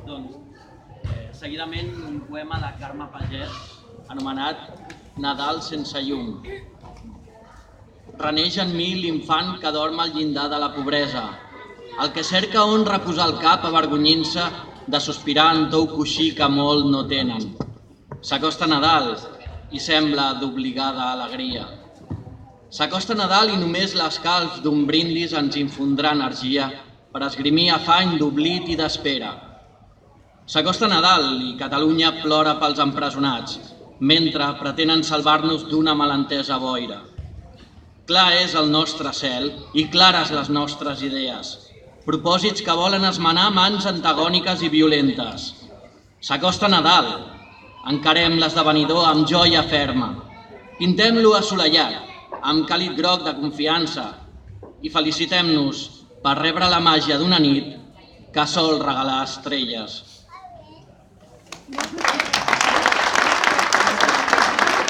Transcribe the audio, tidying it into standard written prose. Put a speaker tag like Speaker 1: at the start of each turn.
Speaker 1: Doncs, seguidament, un poema de Carme Pagès anomenat Nadal sense llum. Reneix en mi l'infant que dorm al llindar de la pobresa, el que cerca on reposar el cap avergonyint-se de sospirar en tou coixí que molt no tenen. S'acosta Nadal i sembla d'obligada alegria. S'acosta Nadal i només l'escalf d'un brindis ens infondrà energia per esgrimir afany d'oblit i d'espera. S'acosta Nadal i Catalunya plora pels empresonats, mentre pretenen salvar-nos d'una malentesa boira. Clar és el nostre cel i clares les nostres idees, propòsits que volen esmenar mans antagòniques i violentes. S'acosta Nadal, encarem l'esdevenidor amb joia ferma, pintem-lo assolellat, amb càlid groc de confiança, i felicitem-nos per rebre la màgia d'una nit que sol regalar estrelles.